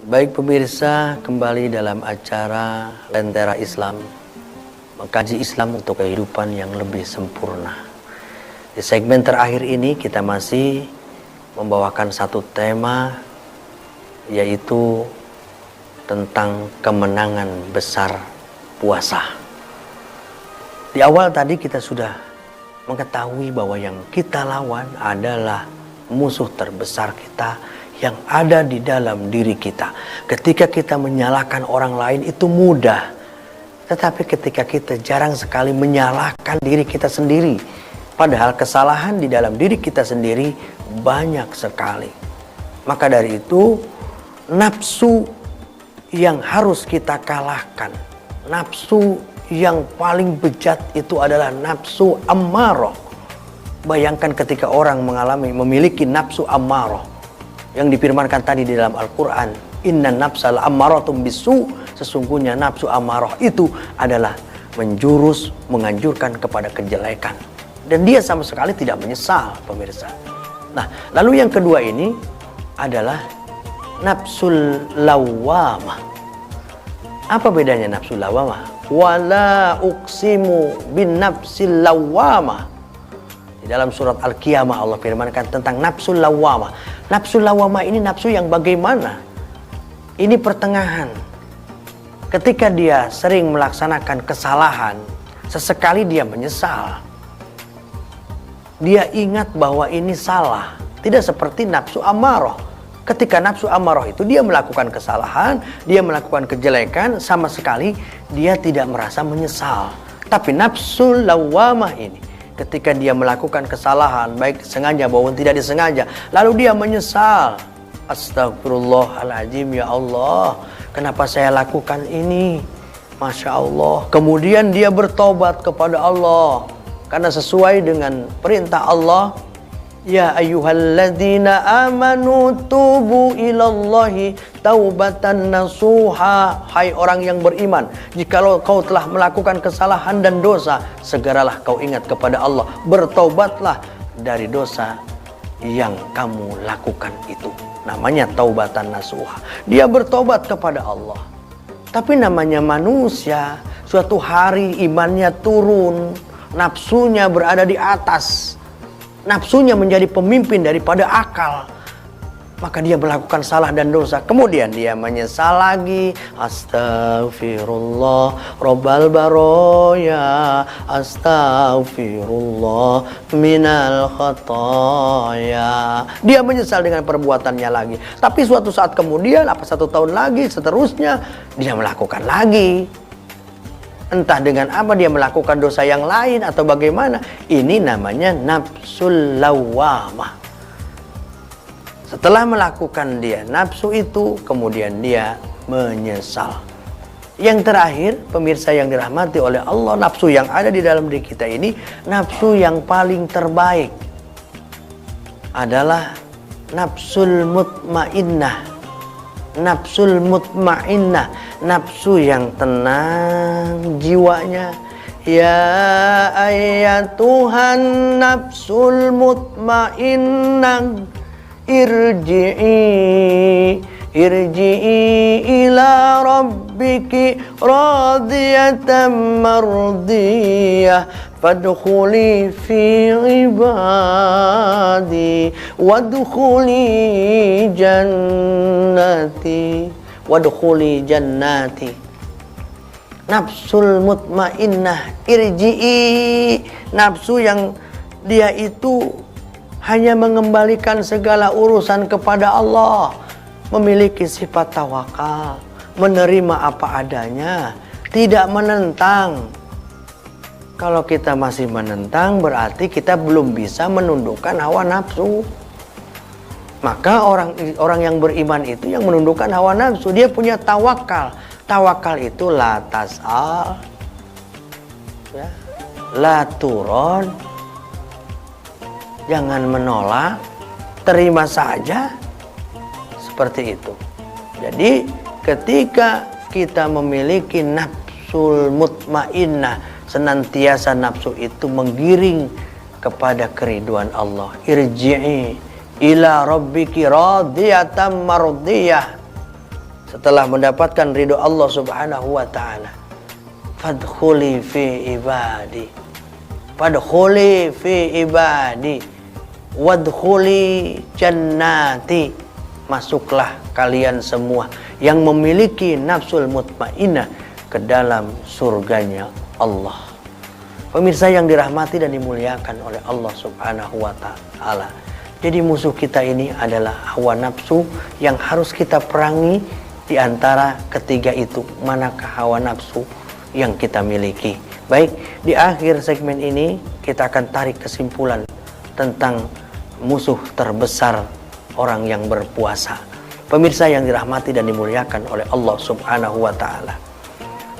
Baik pemirsa, kembali dalam acara Lentera Islam, mengkaji Islam untuk kehidupan yang lebih sempurna. Di segmen terakhir ini kita masih membawakan satu tema, yaitu tentang kemenangan besar puasa. Di awal tadi kita sudah mengetahui bahwa yang kita lawan adalah musuh terbesar kita yang ada di dalam diri kita. Ketika kita menyalahkan orang lain itu mudah, tetapi ketika kita jarang sekali menyalahkan diri kita sendiri, padahal kesalahan di dalam diri kita sendiri banyak sekali. Maka dari itu, nafsu yang harus kita kalahkan, nafsu yang paling bejat itu adalah nafsu ammarah. Bayangkan ketika orang memiliki nafsu ammarah yang difirmankan tadi di dalam Al-Quran, inna nafsal ammaratum bisu, sesungguhnya nafsu amarah itu adalah menganjurkan kepada kejelekan, dan dia sama sekali tidak menyesal, pemirsa. Nah, lalu yang kedua ini adalah nafsul lawamah. Apa bedanya nafsul lawamah? Wala uqsimu bin nafsil lawamah. Di dalam surat Al-Qiyamah Allah firmankan tentang nafsul lawamah. Nafsu lawamah ini nafsu yang bagaimana? Ini pertengahan. Ketika dia sering melaksanakan kesalahan, sesekali dia menyesal. Dia ingat bahwa ini salah. Tidak seperti nafsu amarah. Ketika nafsu amarah itu dia melakukan kesalahan, dia melakukan kejelekan, sama sekali dia tidak merasa menyesal. Tapi nafsu lawamah ini, ketika dia melakukan kesalahan, baik sengaja maupun tidak disengaja, lalu dia menyesal. Astagfirullahaladzim, ya Allah, kenapa saya lakukan ini? Masya Allah. Kemudian dia bertobat kepada Allah, karena sesuai dengan perintah Allah, ya ayyuhalladzina amanu tubu ilallahi taubatan nasuha. Hai orang yang beriman, jikalau kau telah melakukan kesalahan dan dosa, segeralah kau ingat kepada Allah, bertobatlah dari dosa yang kamu lakukan itu. Namanya taubatan nasuha. Dia bertobat kepada Allah. Tapi namanya manusia, suatu hari imannya turun, nafsunya berada di atas, nafsunya menjadi pemimpin daripada akal. Maka dia melakukan salah dan dosa. Kemudian dia menyesal lagi. Astagfirullah Rabbal baroya, astagfirullah minal khataya. Dia menyesal dengan perbuatannya lagi. Tapi suatu saat kemudian, 1 tahun lagi, seterusnya dia melakukan lagi. Entah dengan apa dia melakukan dosa yang lain atau bagaimana. Ini namanya nafsul lawamah. Setelah melakukan dia nafsu itu, kemudian dia menyesal. Yang terakhir, pemirsa yang dirahmati oleh Allah, nafsu yang ada di dalam diri kita ini, nafsu yang paling terbaik adalah nafsul mutmainnah. Nafsul mutmainnah, nafsu yang tenang jiwanya. Ya ayyatuhan nafsul mutmainnah, irji'i ila rabbiki radiyatan mardiyah, fadkhuli fi ibadi wadkhuli jannati. Nafsul mutmainnah, irji'i, nafsu yang dia itu hanya mengembalikan segala urusan kepada Allah, memiliki sifat tawakal, menerima apa adanya, tidak menentang. Kalau kita masih menentang, berarti kita belum bisa menundukkan hawa nafsu. Maka orang yang beriman itu yang menundukkan hawa nafsu, dia punya tawakal. Tawakal itu la tas'al, ya, la turon, jangan menolak, terima saja. Seperti itu. Jadi ketika kita memiliki nafsul mutmainnah, senantiasa nafsu itu menggiring kepada keriduan Allah. Irji'i ila rabbiki radiyatan mardiyah. setelah mendapatkan ridho Allah Subhanahu wa taala, fadkhuli fi ibadi, fadkhuli fi ibadi, wadkhuli jannati, masuklah kalian semua yang memiliki nafsul mutmainnah ke dalam surganya Allah. Pemirsa yang dirahmati dan dimuliakan oleh Allah Subhanahu wa taala. Jadi musuh kita ini adalah hawa nafsu yang harus kita perangi. Di antara ketiga itu, manakah hawa nafsu yang kita miliki? Baik, di akhir segmen ini kita akan tarik kesimpulan tentang musuh terbesar orang yang berpuasa. Pemirsa yang dirahmati dan dimuliakan oleh Allah Subhanahu wa taala.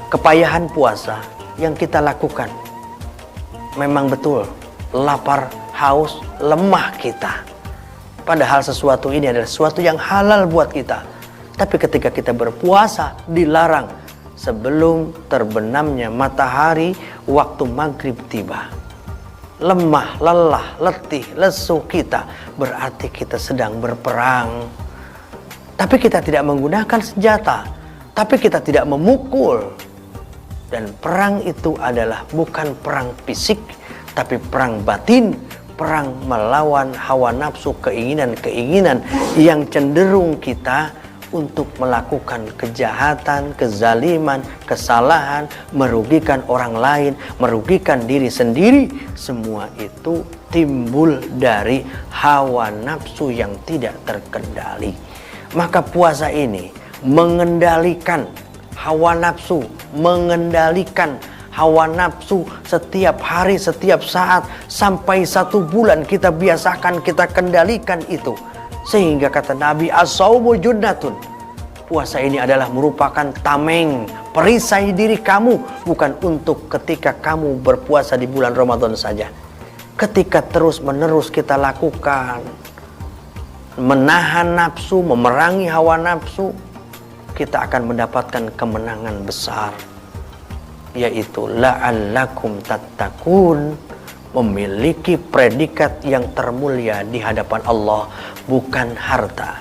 Kepayahan puasa yang kita lakukan memang betul lapar, haus, lemah kita. Padahal sesuatu ini adalah sesuatu yang halal buat kita. Tapi ketika kita berpuasa dilarang sebelum terbenamnya matahari waktu maghrib tiba. Lemah, lelah, letih, lesu kita, berarti kita sedang berperang. Tapi kita tidak menggunakan senjata, tapi kita tidak memukul. Dan perang itu adalah bukan perang fisik, tapi perang batin, perang melawan hawa nafsu, keinginan-keinginan yang cenderung kita untuk melakukan kejahatan, kezaliman, kesalahan, merugikan orang lain, merugikan diri sendiri. Semua itu timbul dari hawa nafsu yang tidak terkendali. Maka puasa ini mengendalikan hawa nafsu, mengendalikan hawa nafsu setiap hari, setiap saat, sampai 1 bulan kita biasakan, kita kendalikan itu. Sehingga kata Nabi, as-saumu junnatun, puasa ini adalah merupakan tameng, perisai diri kamu, bukan untuk ketika kamu berpuasa di bulan Ramadan saja. Ketika terus menerus kita lakukan, menahan nafsu, memerangi hawa nafsu, kita akan mendapatkan kemenangan besar, yaitu la'allakum tattaqun, memiliki predikat yang termulia di hadapan Allah. Bukan harta,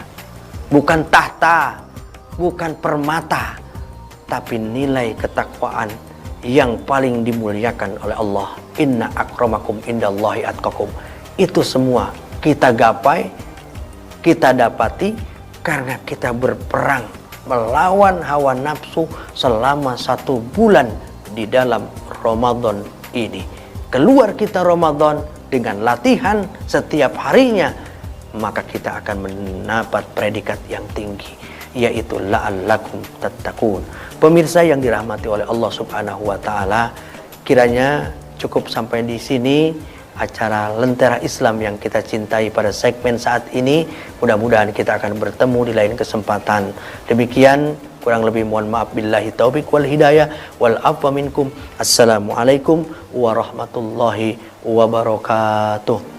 bukan tahta, bukan permata, tapi nilai ketakwaan yang paling dimuliakan oleh Allah. Inna akramakum indallahi atqakum. Itu semua kita gapai, kita dapati karena kita berperang melawan hawa nafsu selama 1 bulan di dalam Ramadan ini. Keluar kita Ramadan dengan latihan setiap harinya, maka kita akan mendapat predikat yang tinggi, yaitu la'allakum tattaqun. Pemirsa yang dirahmati oleh Allah Subhanahu wa taala, kiranya cukup sampai di sini acara Lentera Islam yang kita cintai pada segmen saat ini. Mudah-mudahan kita akan bertemu di lain kesempatan. Demikian, kurang lebih mohon maaf, billahi taufik wal hidayah wal afwa minkum. Assalamualaikum warahmatullahi wabarakatuh.